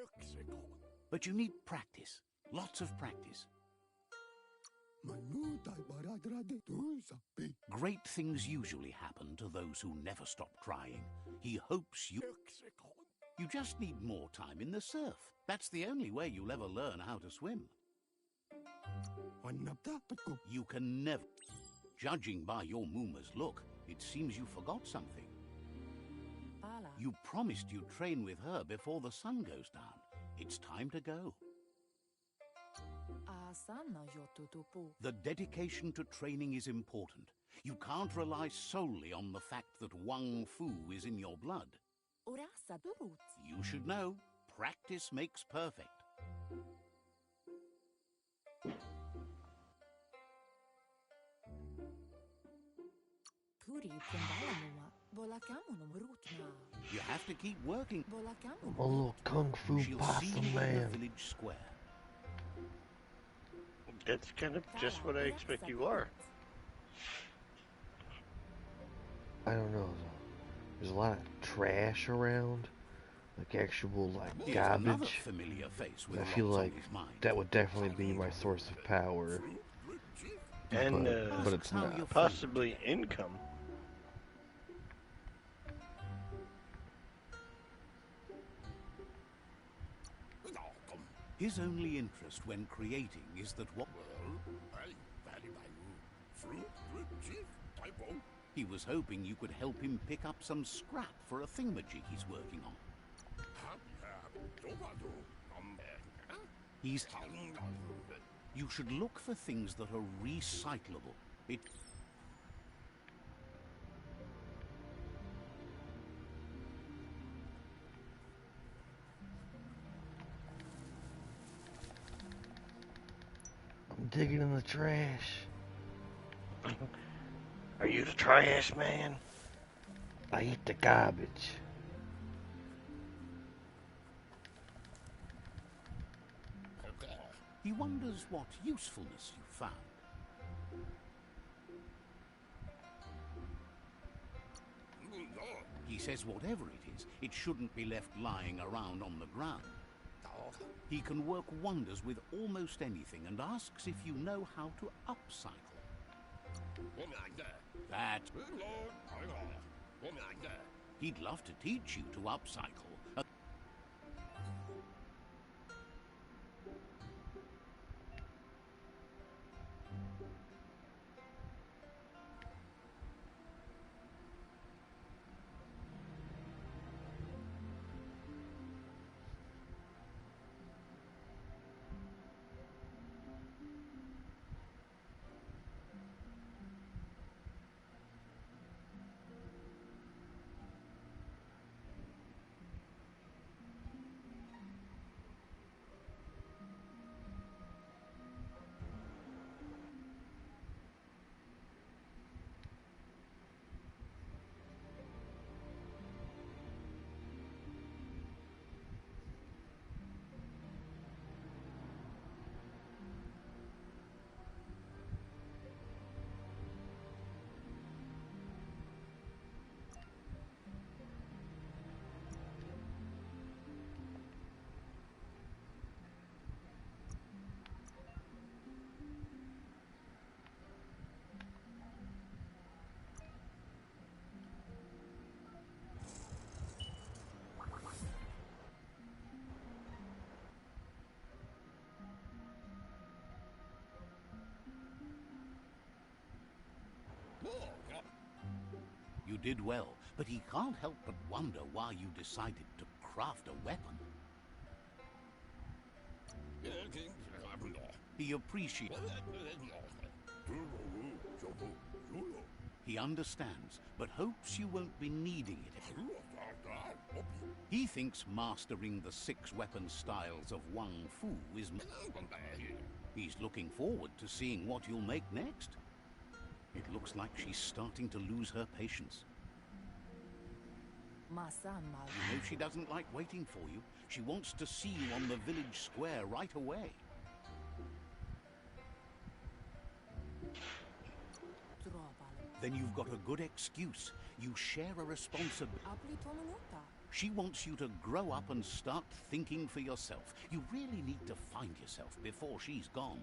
But you need practice. Lots of practice. Great things usually happen to those who never stop trying. He hopes you... You just need more time in the surf. That's the only way you'll ever learn how to swim. You can never... Judging by your Muma's look, it seems you forgot something. You promised you'd train with her before the sun goes down. It's time to go. The dedication to training is important. You can't rely solely on the fact that Wang Fu is in your blood. You should know, practice makes perfect. You have to keep working. I'm a little kung fu She'll see possum you in man. the village square. That's kind of just what I expect you are. I don't know though. There's a lot of trash around, like actual Here's another garbage. familiar face with I feel lots on like his mind. that would definitely be my source of power. And But it's how not. you're possibly income. His only interest when creating is that what... He was hoping you could help him pick up some scrap for a thingamajig he's working on. He's... You should look for things that are recyclable. It... I'm digging in the trash. Are you the trash man? I eat the garbage. He wonders what usefulness you found. He says whatever it is, it shouldn't be left lying around on the ground. He can work wonders with almost anything and asks if you know how to upcycle. That... He'd love to teach you to upcycle. did well, but he can't help but wonder why you decided to craft a weapon. He appreciates... He understands, but hopes you won't be needing it. He thinks mastering the 6 weapon styles of Wang Fu is... He's looking forward to seeing what you'll make next. It looks like she's starting to lose her patience. You know she doesn't like waiting for you. She wants to see you on the village square right away. Then you've got a good excuse. You share a responsibility. She wants you to grow up and start thinking for yourself. You really need to find yourself before she's gone.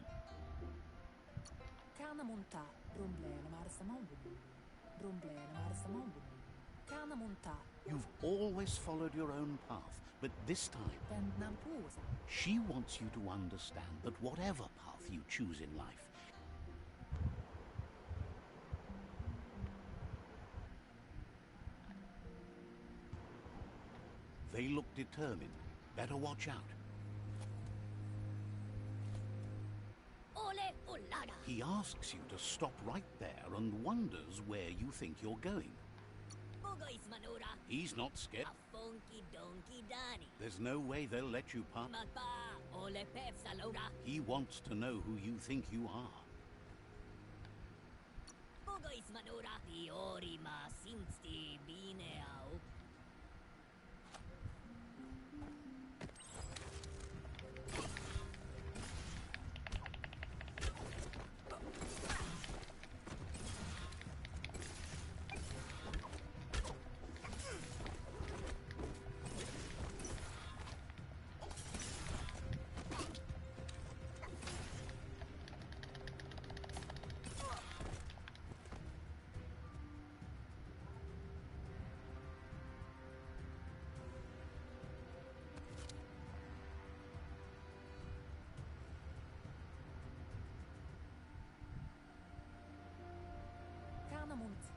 You've always followed your own path, but this time, she wants you to understand that whatever path you choose in life, they look determined. Better watch out. He asks you to stop right there and wonders where you think you're going. He's not scared. There's no way they'll let you pass. He wants to know who you think you are.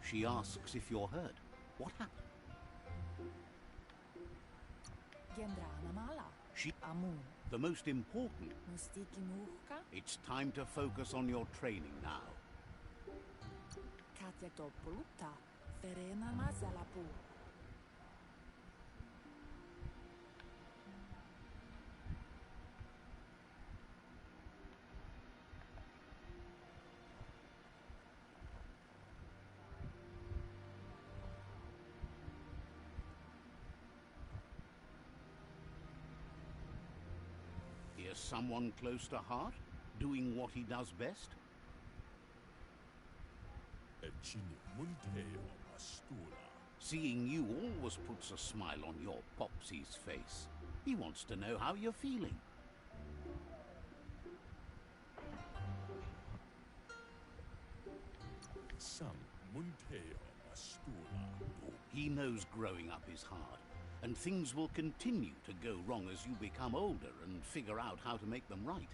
She asks if you're hurt. What happened? The most important. It's time to focus on your training now. Here's someone close to heart, doing what he does best. Seeing you always puts a smile on your Popsy's face. He wants to know how you're feeling. He knows growing up is hard, and things will continue to go wrong as you become older and figure out how to make them right.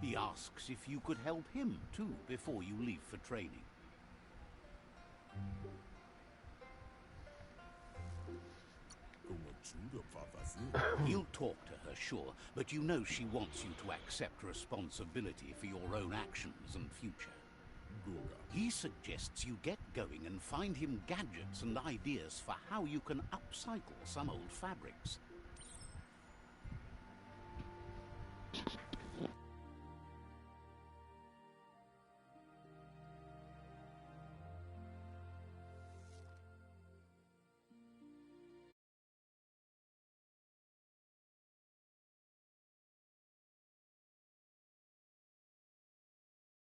He asks if you could help him too before you leave for training. He'll talk to her, sure, but you know she wants you to accept responsibility for your own actions and future. He suggests you get going and find him gadgets and ideas for how you can upcycle some old fabrics.